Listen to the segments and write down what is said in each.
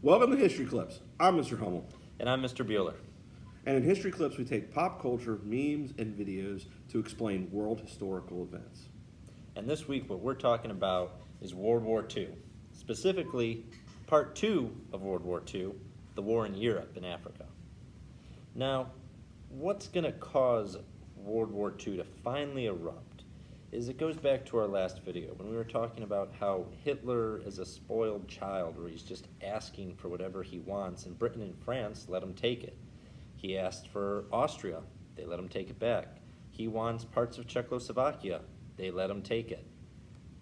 Welcome to History Clips. I'm Mr. Hummel. And I'm Mr. Bueller. And in History Clips, we take pop culture, memes, and videos to explain world historical events. And this week, what we're talking about is World War II. Specifically, Part 2 of World War II, the war in Europe and Africa. Now, what's going to cause World War II to finally erupt is it goes back to our last video when we were talking about how Hitler is a spoiled child where he's just asking for whatever he wants, and Britain and France let him take it. He asked for Austria, they let him take it back. He wants parts of Czechoslovakia, they let him take it.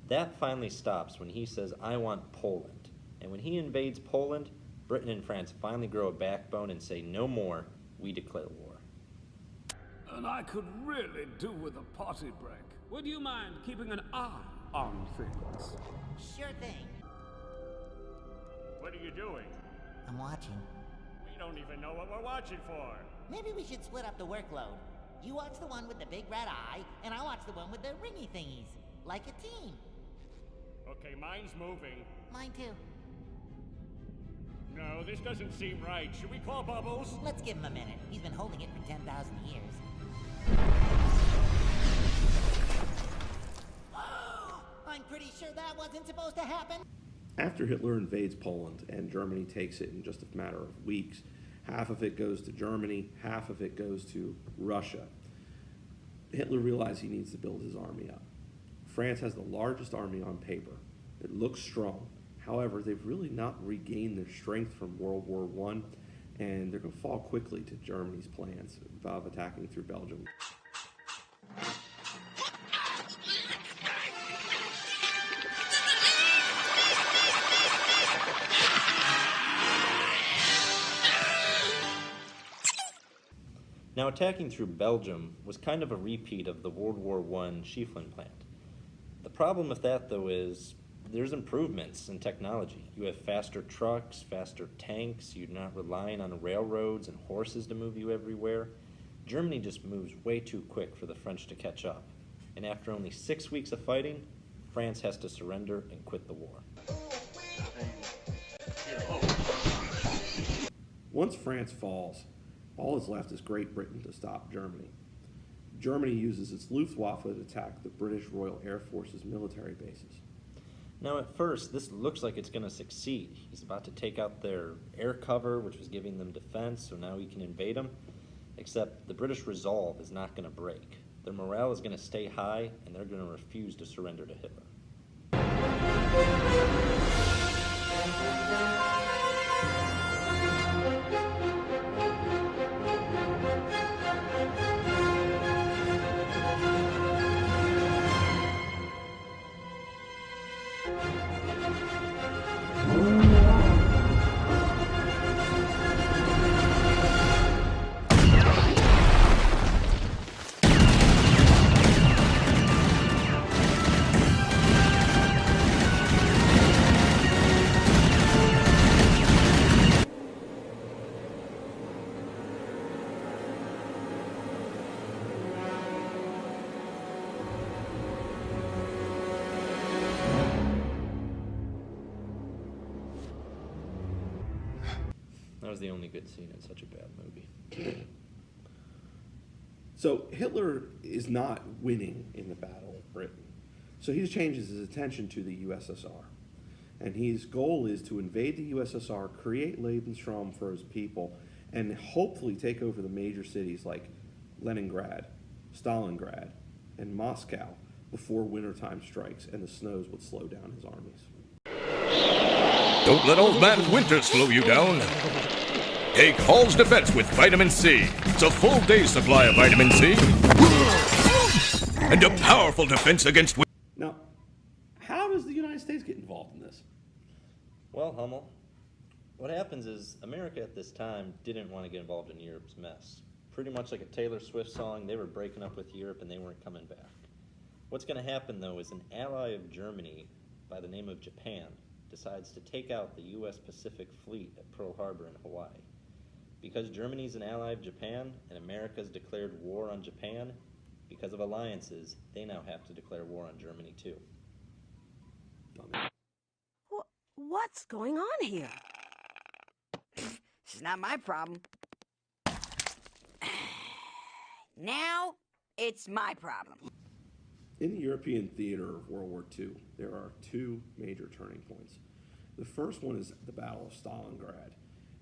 That finally stops when he says, I want Poland. And when he invades Poland, Britain and France finally grow a backbone and say, no more, we declare war. And I could really do with a potty break. Would you mind keeping an eye on things? Sure thing. What are you doing? I'm watching. We don't even know what we're watching for. Maybe we should split up the workload. You watch the one with the big red eye, and I watch the one with the ringy thingies. Like a team. Okay, mine's moving. Mine too. No, this doesn't seem right. Should we call Bubbles? Let's give him a minute. He's been holding it for 10,000 years. I'm pretty sure that wasn't supposed to happen. After Hitler invades Poland and Germany takes it in just a matter of weeks, half of it goes to Germany, half of it goes to Russia. Hitler realized he needs to build his army up. France has the largest army on paper. It looks strong. However, they've really not regained their strength from World War I, and they're going to fall quickly to Germany's plans of attacking through Belgium. Now, attacking through Belgium was kind of a repeat of the World War I Schieffelin plant. The problem with that, though, is there's improvements in technology. You have faster trucks, faster tanks, you're not relying on railroads and horses to move you everywhere. Germany just moves way too quick for the French to catch up. And after only 6 weeks of fighting, France has to surrender and quit the war. Once France falls, all that's left is Great Britain to stop Germany. Germany uses its Luftwaffe to attack the British Royal Air Force's military bases. Now, at first, this looks like it's going to succeed. He's about to take out their air cover, which was giving them defense, so now he can invade them. Except the British resolve is not going to break. Their morale is going to stay high, and they're going to refuse to surrender to Hitler. That was the only good scene in such a bad movie. So Hitler is not winning in the Battle of Britain. So he changes his attention to the USSR. And his goal is to invade the USSR, create Lebensraum for his people, and hopefully take over the major cities like Leningrad, Stalingrad, and Moscow before wintertime strikes and the snows would slow down his armies. Don't let old man Winter slow you down. Take Hall's Defense with vitamin C. It's a full day's supply of vitamin C. And a powerful defense against... Now, how does the United States get involved in this? Well, Hummel, what happens is America at this time didn't want to get involved in Europe's mess. Pretty much like a Taylor Swift song, they were breaking up with Europe and they weren't coming back. What's going to happen, though, is an ally of Germany by the name of Japan decides to take out the U.S. Pacific Fleet at Pearl Harbor in Hawaii. Because Germany's an ally of Japan and America's declared war on Japan, because of alliances, they now have to declare war on Germany too. What's going on here? It's not my problem. Now, it's my problem. In the European theater of World War II, there are two major turning points. The first one is the Battle of Stalingrad.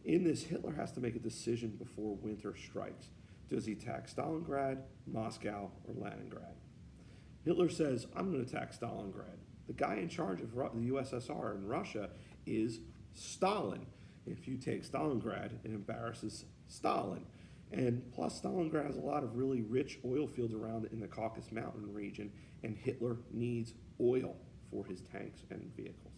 In this, Hitler has to make a decision before winter strikes. Does he attack Stalingrad, Moscow, or Leningrad? Hitler says, I'm going to attack Stalingrad. The guy in charge of the USSR in Russia is Stalin. If you take Stalingrad, it embarrasses Stalin. And plus, Stalingrad has a lot of really rich oil fields around it in the Caucasus Mountain region, and Hitler needs oil for his tanks and vehicles.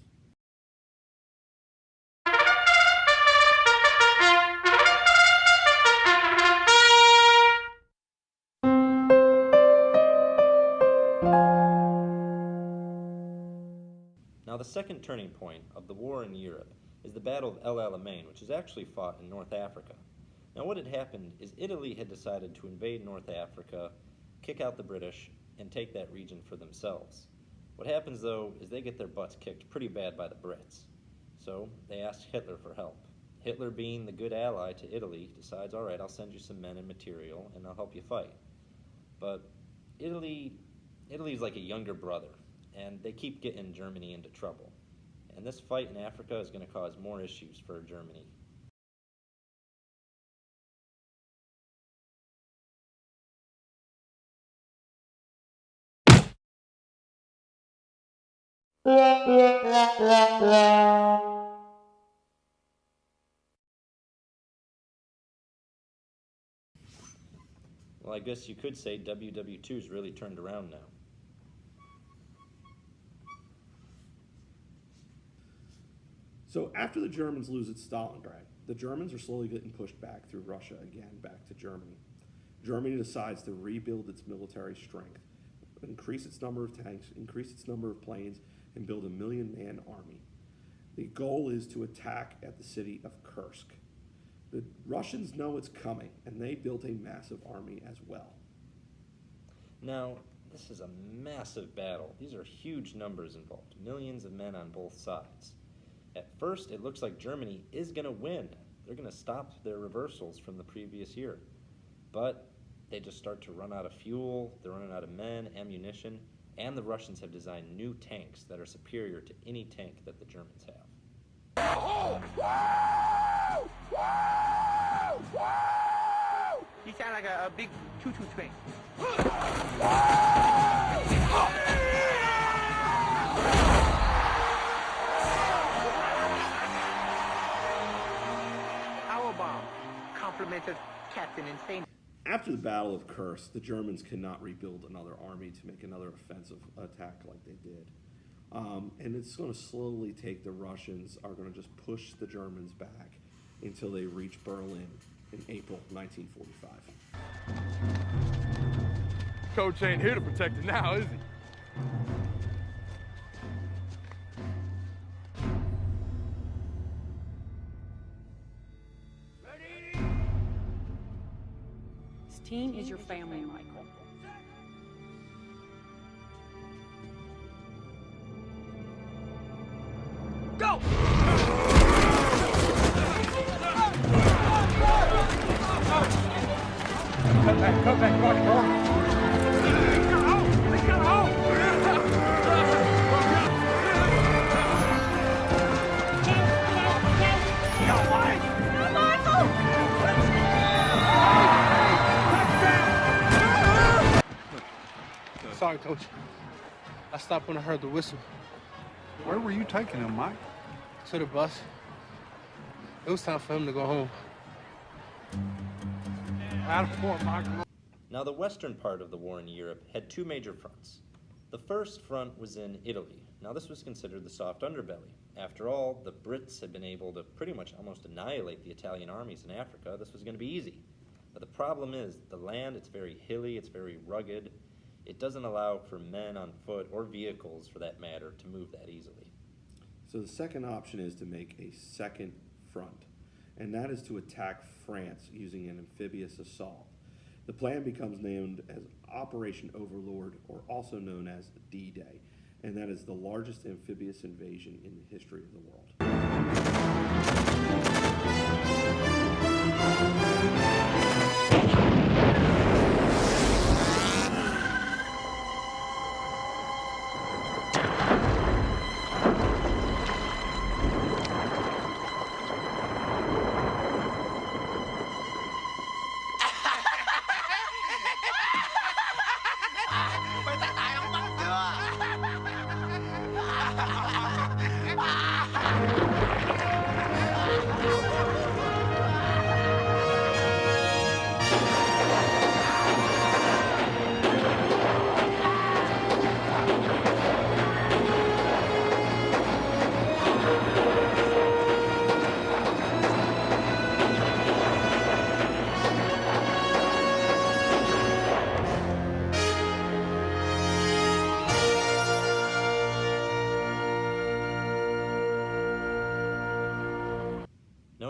Now, the second turning point of the war in Europe is the Battle of El Alamein, which is actually fought in North Africa. Now, what had happened is Italy had decided to invade North Africa, kick out the British, and take that region for themselves. What happens, though, is they get their butts kicked pretty bad by the Brits. So they asked Hitler for help. Hitler, being the good ally to Italy, decides, all right, I'll send you some men and material, and I'll help you fight. But Italy's like a younger brother, and they keep getting Germany into trouble. And this fight in Africa is going to cause more issues for Germany. Well, I guess you could say WW2's really turned around now. So after the Germans lose at Stalingrad, the Germans are slowly getting pushed back through Russia again, back to Germany. Germany decides to rebuild its military strength, increase its number of tanks, increase its number of planes, and build a 1 million-man army. The goal is to attack at the city of Kursk. The Russians know it's coming, and they built a massive army as well. Now, this is a massive battle. These are huge numbers involved, millions of men on both sides. At first, it looks like Germany is going to win. They're going to stop their reversals from the previous year. But they just start to run out of fuel, they're running out of men, ammunition, and the Russians have designed new tanks that are superior to any tank that the Germans have. You sound like a big choo-choo train. Our bomb complimented Captain Insane. After the Battle of Kursk, the Germans cannot rebuild another army to make another offensive attack like they did. And it's going to slowly take the Russians are going to just push the Germans back until they reach Berlin in April 1945. Coach ain't here to protect it now, is he? This team is your family, Michael. Go! Cut back, watch, bro. Let's go home! Sorry, Coach. I stopped when I heard the whistle. Where were you taking him, Mike? To the bus. It was time for him to go home. Out of Fort Michael. Now, the western part of the war in Europe had two major fronts. The first front was in Italy. Now, this was considered the soft underbelly. After all, the Brits had been able to pretty much almost annihilate the Italian armies in Africa. This was going to be easy. But the problem is, the land, it's very hilly, it's very rugged. It doesn't allow for men on foot, or vehicles for that matter, to move that easily. So the second option is to make a second front, and that is to attack France using an amphibious assault. The plan becomes named as Operation Overlord, or also known as D-Day, and that is the largest amphibious invasion in the history of the world.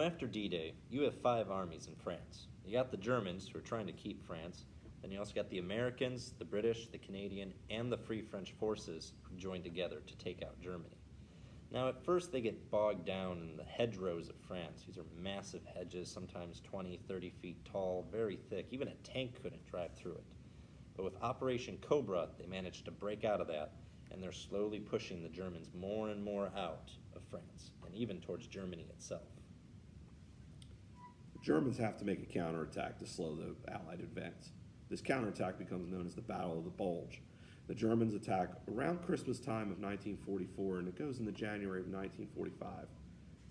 after D-Day, you have 5 armies in France. You got the Germans, who are trying to keep France. Then you also got the Americans, the British, the Canadian, and the Free French forces who joined together to take out Germany. Now, at first, they get bogged down in the hedgerows of France. These are massive hedges, sometimes 20, 30 feet tall, very thick. Even a tank couldn't drive through it. But with Operation Cobra, they managed to break out of that, and they're slowly pushing the Germans more and more out of France, and even towards Germany itself. The Germans have to make a counterattack to slow the Allied advance. This counterattack becomes known as the Battle of the Bulge. The Germans attack around Christmas time of 1944, and it goes into January of 1945.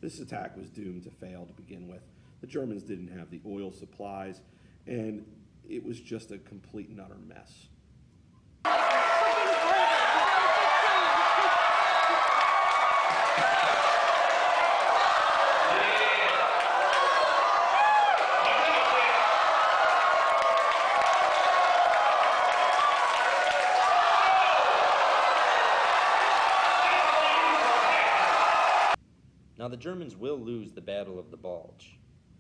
This attack was doomed to fail to begin with. The Germans didn't have the oil supplies, and it was just a complete and utter mess. Now, the Germans will lose the Battle of the Bulge,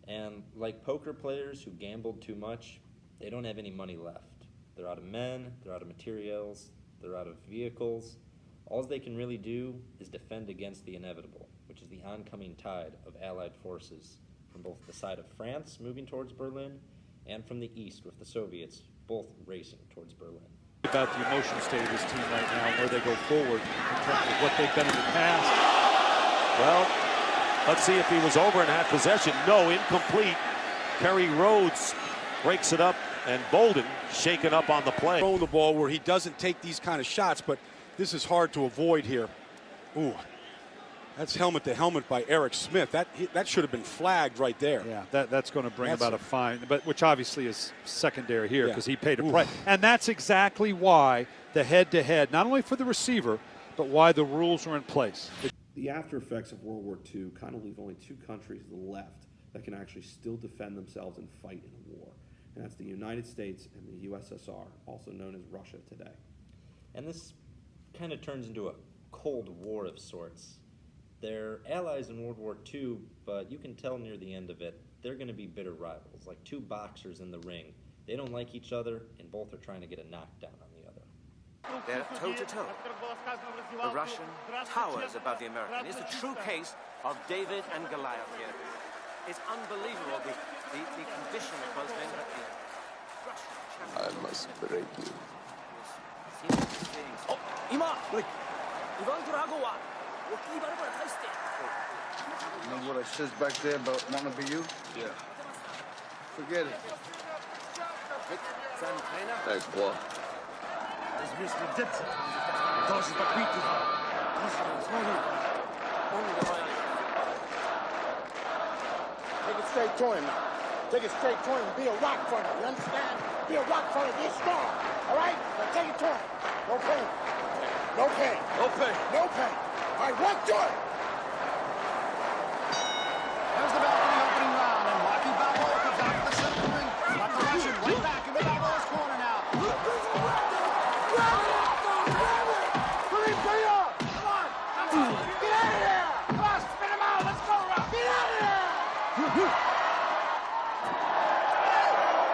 and like poker players who gambled too much, they don't have any money left. They're out of men, they're out of materials, they're out of vehicles. All they can really do is defend against the inevitable, which is the oncoming tide of Allied forces from both the side of France moving towards Berlin and from the east with the Soviets both racing towards Berlin. About the emotional state of this team right now and where they go forward in terms of what they've done in the past. Well, let's see if he was over and had possession. No, incomplete. Kerry Rhodes breaks it up, and Bolden shaken up on the play. Throwing the ball where he doesn't take these kind of shots, but this is hard to avoid here. Ooh, that's helmet to helmet by Eric Smith. That should have been flagged right there. Yeah, that's going to bring about a fine, but which obviously is secondary here because he paid a price. And that's exactly why the head-to-head, not only for the receiver, but why the rules are in place. The after effects of World War II kind of leave only 2 countries left that can actually still defend themselves and fight in a war. And that's the United States and the USSR, also known as Russia today. And this kind of turns into a Cold War of sorts. They're allies in World War II, but you can tell near the end of it, they're going to be bitter rivals, like 2 boxers in the ring. They don't like each other, and both are trying to get a knockdown on the other. They're toe-to-toe. The Russian towers above the American. It's a true case of David and Goliath here. It's unbelievable, the condition of both men, but the Russian champion... I must break you. Oh, Ima! Ivan Drago! You know what I says back there about wanting to be you? Yeah. Forget it. Thanks, Paul. Take it straight to him now. Take it straight to him and be a rock for him. You understand? Be a rock for him. Be strong. All right? Now take it to him. No pain. No pain. No pain. No pain. All right, walk to it. There's the bell for the opening round, and Rocky Balboa comes out to the center of the ring. Got the Russian right back into Balboa's corner now.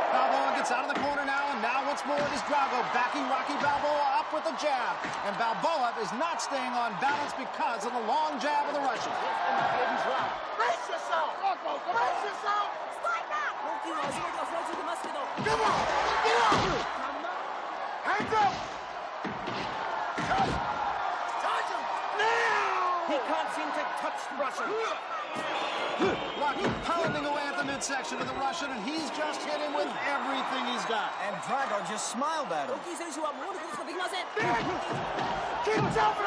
Balboa gets out of the corner now, and now once more it is Drago backing Rocky Balboa up with a jab. And Balboa is not staying on balance because of the long jab of the Russian. Brace yourself! Brace yourself! Strike back! Come on! Get up! Hands up! Touch him! Now! He can't seem to touch the Russian. Rocky pounding away at the midsection of the Russian, and he's just hit him with everything he's got. And Drago just smiled at him. Keep jumping!